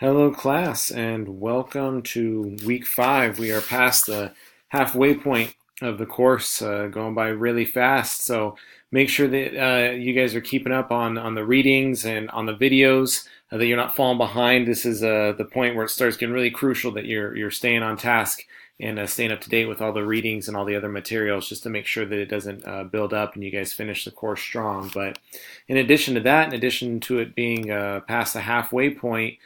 Hello, class, and welcome to week 5. We are past the halfway point of the course, going by really fast. So make sure that you guys are keeping up on the readings and on the videos, that you're not falling behind. This is the point where it starts getting really crucial that you're staying on task and staying up to date with all the readings and all the other materials, just to make sure that it doesn't build up and you guys finish the course strong. But in addition to that, in addition to it being past the halfway point,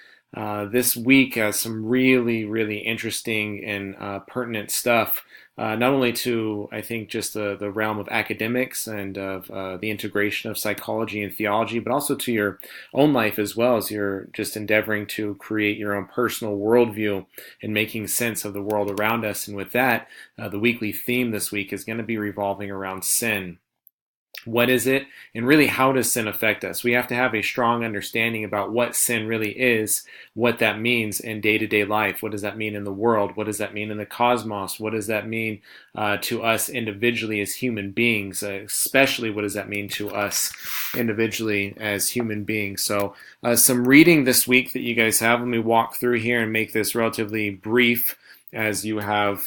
this week has some really, really interesting and pertinent stuff, not only to, I think, just the realm of academics and of the integration of psychology and theology, but also to your own life as well, as you're just endeavoring to create your own personal worldview and making sense of the world around us. And with that, the weekly theme this week is going to be revolving around sin. What is it, and really how does sin affect us? We have to have a strong understanding about what sin really is, what that means in day-to-day life. What does that mean in the world? What does that mean in the cosmos? What does that mean to us individually as human beings? Especially, what does that mean to us individually as human beings? So some reading this week that you guys have. Let me walk through here and make this relatively brief, as you have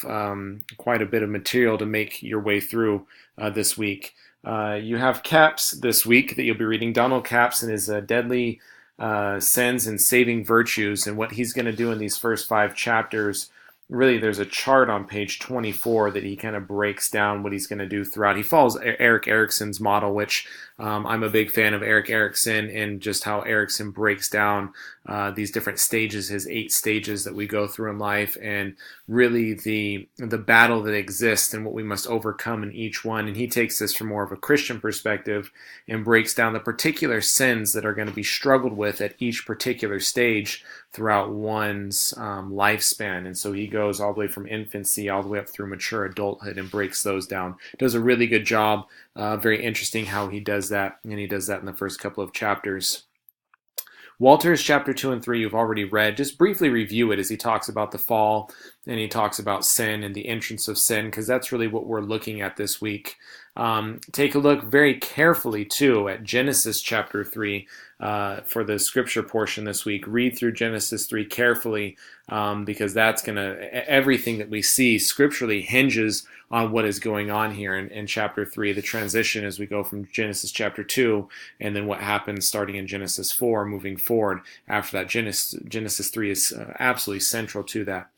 quite a bit of material to make your way through this week. You have Capps this week that you'll be reading. Donald Capps and his Deadly Sins and Saving Virtues, and what he's going to do in these first 5 chapters. Really, there's a chart on page 24 that he kind of breaks down what he's going to do throughout. He follows Eric Erickson's model, which I'm a big fan of Eric Erickson, and just how Erickson breaks down these different stages, his 8 stages that we go through in life, and really the battle that exists and what we must overcome in each one. And he takes this from more of a Christian perspective and breaks down the particular sins that are going to be struggled with at each particular stage throughout one's lifespan. And so he goes all the way from infancy all the way up through mature adulthood and breaks those down. Does a really good job. Very interesting how he does that, and he does that in the first couple of chapters. Walter's chapter 2 and 3 you've already read. Just briefly review it as he talks about the fall and he talks about sin and the entrance of sin, because that's really what we're looking at this week. Take a look very carefully, too, at Genesis chapter 3 for the scripture portion this week. Read through Genesis 3 carefully, because that's going to, everything that we see scripturally hinges on what is going on here in chapter 3, the transition as we go from Genesis chapter 2, and then what happens starting in Genesis 4 moving forward after that. Genesis 3 is absolutely central to that.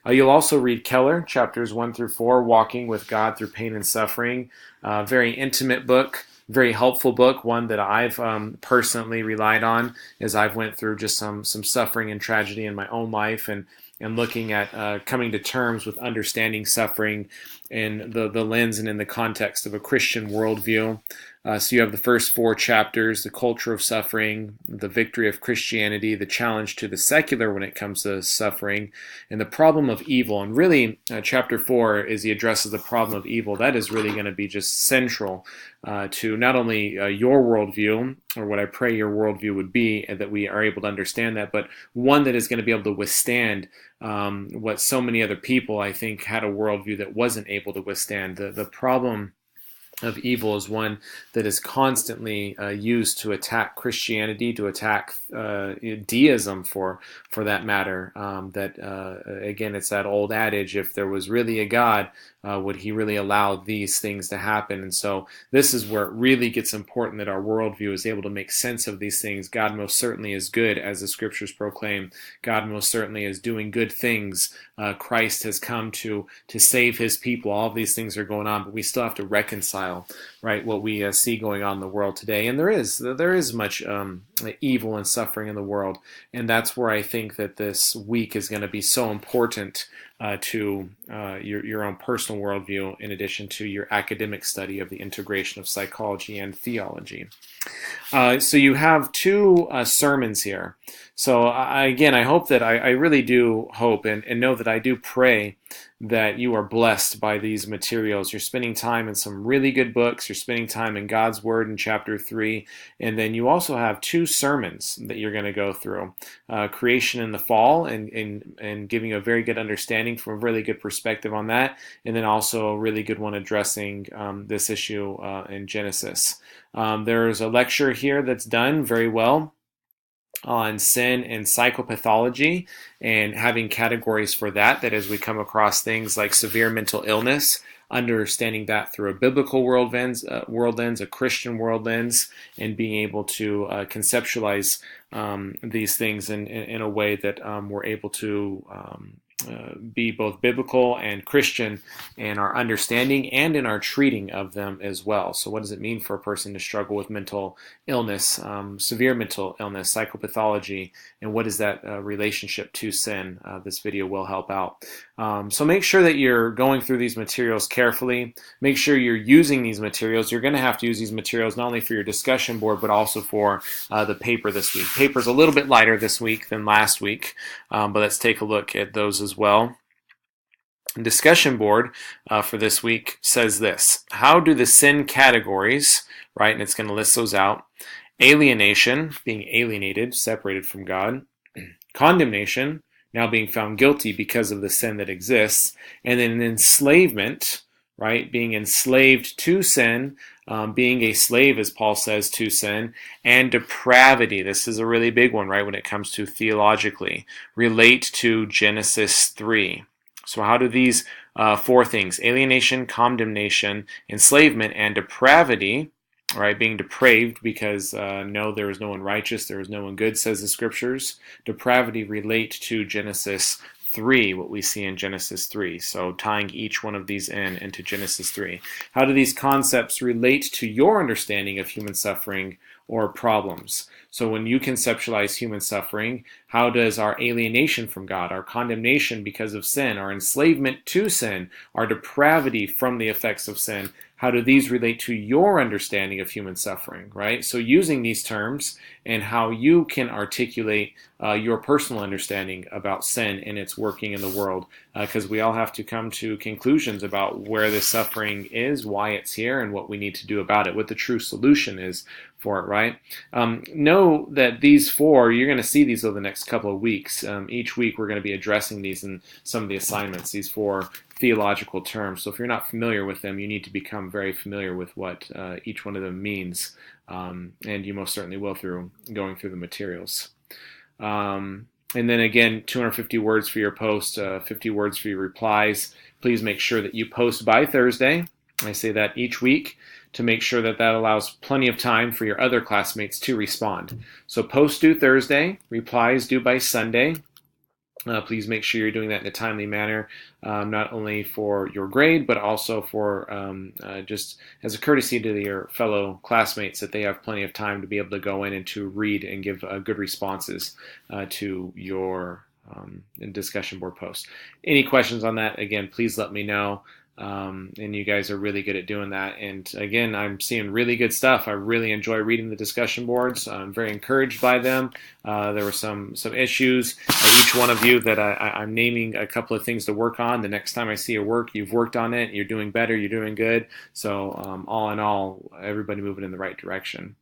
You'll also read Keller, chapters 1 through 4, Walking with God Through Pain and Suffering. Very intimate book, very helpful book, one that I've personally relied on as I've went through just some suffering and tragedy in my own life, and looking at coming to terms with understanding suffering in the lens and in the context of a Christian worldview. So you have the first 4 chapters: the culture of suffering, the victory of Christianity, the challenge to the secular when it comes to suffering, and the problem of evil. And really, chapter 4, as he addresses the problem of evil, that is really going to be just central to not only your worldview, or what I pray your worldview would be, and that we are able to understand that, but one that is going to be able to withstand what so many other people, I think, had a worldview that wasn't able to withstand. The problem of evil is one that is constantly used to attack Christianity, to attack deism for that matter. Again, it's that old adage: if there was really a God, would he really allow these things to happen? And so this is where it really gets important that our worldview is able to make sense of these things. God most certainly is good, as the scriptures proclaim. God most certainly is doing good things. Christ has come to save his people. All of these things are going on, but we still have to reconcile, right, what we see going on in the world today. And there is much evil and suffering in the world, and that's where I think that this week is going to be so important to your own personal worldview, in addition to your academic study of the integration of psychology and theology. So you have 2 sermons here. So again, I hope that I really do hope and know that I do pray that you are blessed by these materials. You're spending time in some really good books. You're spending time in God's Word in chapter 3. And then you also have 2 sermons that you're going to go through. Creation in the fall, and giving you a very good understanding from a really good perspective on that. And then also a really good one addressing this issue in Genesis. There's a lecture here that's done very well on sin and psychopathology and having categories for that as we come across things like severe mental illness, understanding that through a biblical world lens, a Christian world lens, and being able to conceptualize these things in a way that we're able to be both biblical and Christian in our understanding and in our treating of them as well. So what does it mean for a person to struggle with mental illness, severe mental illness, psychopathology, and what is that relationship to sin? This video will help out. So make sure that you're going through these materials carefully. Make sure you're using these materials. You're going to have to use these materials not only for your discussion board, but also for the paper this week. Paper's a little bit lighter this week than last week, but let's take a look at those as well. Discussion board for this week says this: how do the sin categories, right, and it's going to list those out: alienation, being alienated, separated from God; condemnation, now being found guilty because of the sin that exists; and then enslavement, right, being enslaved to sin, being a slave, as Paul says, to sin; and depravity. This is a really big one, right, when it comes to theologically, relate to Genesis 3. So how do these four things, alienation, condemnation, enslavement, and depravity, right, being depraved because no, there is no one righteous, there is no one good, says the scriptures, depravity, relate to Genesis 3, what we see in Genesis 3. So tying each one of these into Genesis 3. How do these concepts relate to your understanding of human suffering or problems? So when you conceptualize human suffering, how does our alienation from God, our condemnation because of sin, our enslavement to sin, our depravity from the effects of sin, how do these relate to your understanding of human suffering, right? So using these terms and how you can articulate your personal understanding about sin and its working in the world, because we all have to come to conclusions about where this suffering is, why it's here, and what we need to do about it, what the true solution is for it, right? Know that these four, you're going to see these over the next couple of weeks. Each week we're going to be addressing these in some of the assignments, these four theological terms. So if you're not familiar with them, you need to become very familiar with what each one of them means, and you most certainly will through going through the materials. And then again, 250 words for your post, 50 words for your replies. Please make sure that you post by Thursday. I say that each week to make sure that that allows plenty of time for your other classmates to respond. So post due Thursday, replies due by Sunday. Please make sure you're doing that in a timely manner, not only for your grade, but also for just as a courtesy to your fellow classmates, that they have plenty of time to be able to go in and to read and give good responses to your discussion board post. Any questions on that, again, please let me know. And you guys are really good at doing that. And again, I'm seeing really good stuff. I really enjoy reading the discussion boards. I'm very encouraged by them. There were some issues at each one of you that I'm naming a couple of things to work on. The next time I see your work, you've worked on it, you're doing better, you're doing good. So all in all, everybody moving in the right direction.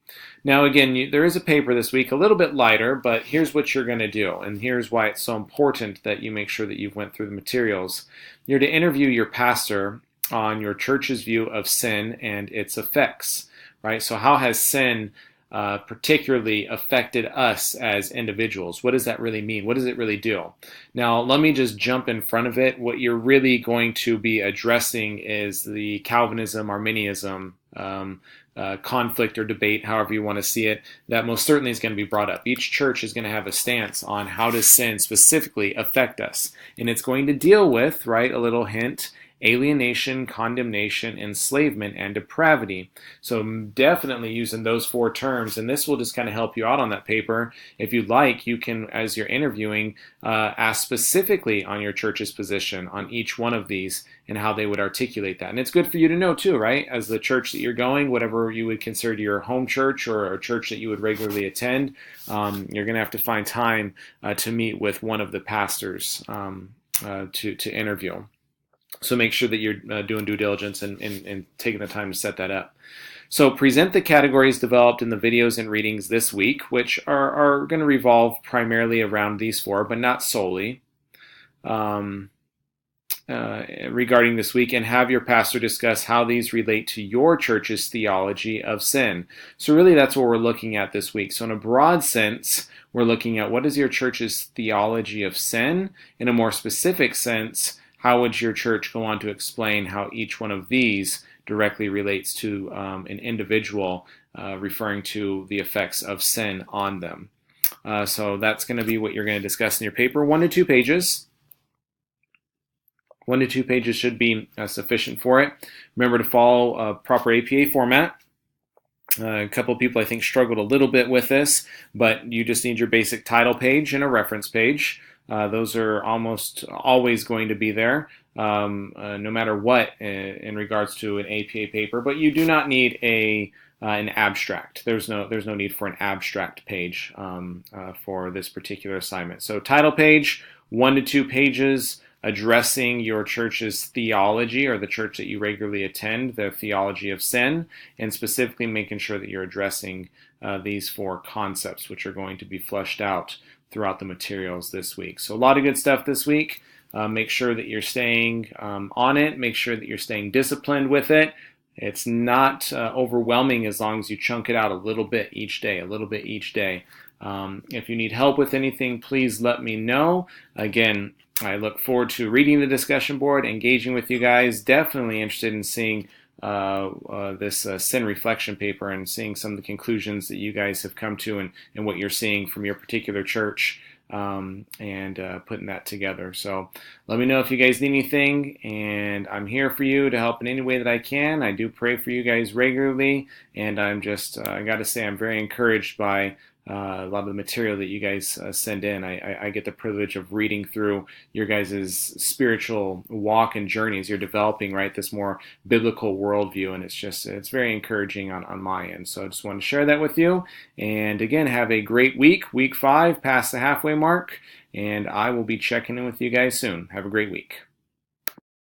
Now again, there is a paper this week, a little bit lighter, but here's what you're going to do. And here's why it's so important that you make sure that you've went through the materials. You're to interview your pastor on your church's view of sin and its effects, right? So how has sin particularly affected us as individuals? What does that really mean? What does it really do? Now, let me just jump in front of it. What you're really going to be addressing is the Calvinism, Arminianism, conflict or debate, however you want to see it, that most certainly is going to be brought up. Each church is going to have a stance on how does sin specifically affect us. And it's going to deal with, right, a little hint, alienation, condemnation, enslavement, and depravity. So definitely using those four terms, and this will just kind of help you out on that paper. If you'd like, you can, as you're interviewing, ask specifically on your church's position on each one of these and how they would articulate that. And it's good for you to know too, right? As the church that you're going, whatever you would consider your home church or a church that you would regularly attend, you're going to have to find time to meet with one of the pastors to interview. So make sure that you're doing due diligence and taking the time to set that up. So present the categories developed in the videos and readings this week, which are going to revolve primarily around these four, but not solely. regarding this week, and have your pastor discuss how these relate to your church's theology of sin. So really that's what we're looking at this week. So in a broad sense, we're looking at what is your church's theology of sin. In a more specific sense, how would your church go on to explain how each one of these directly relates to an individual, referring to the effects of sin on them. So that's going to be what you're going to discuss in your paper. 1 to 2 pages. 1 to 2 pages should be sufficient for it. Remember to follow a proper APA format. A couple of people, I think, struggled a little bit with this, but you just need your basic title page and a reference page. Those are almost always going to be there, no matter what, in regards to an APA paper. But you do not need an abstract. There's no need for an abstract page for this particular assignment. So title page, 1 to 2 pages, addressing your church's theology, or the church that you regularly attend, the theology of sin, and specifically making sure that you're addressing these 4 concepts, which are going to be fleshed out throughout the materials this week. So a lot of good stuff this week. Make sure that you're staying on it. Make sure that you're staying disciplined with it. It's not overwhelming as long as you chunk it out a little bit each day, If you need help with anything, please let me know. Again, I look forward to reading the discussion board, engaging with you guys. Definitely interested in seeing this sin reflection paper and seeing some of the conclusions that you guys have come to, and what you're seeing from your particular church, and putting that together. So let me know if you guys need anything, and I'm here for you to help in any way that I can. I do pray for you guys regularly, and I'm just, I got to say, I'm very encouraged by a lot of the material that you guys send in. I get the privilege of reading through your guys' spiritual walk and journey as you're developing, right, this more biblical worldview, and it's very encouraging on my end. So I just want to share that with you. And again, have a great week 5, past the halfway mark, and I will be checking in with you guys soon. Have a great week.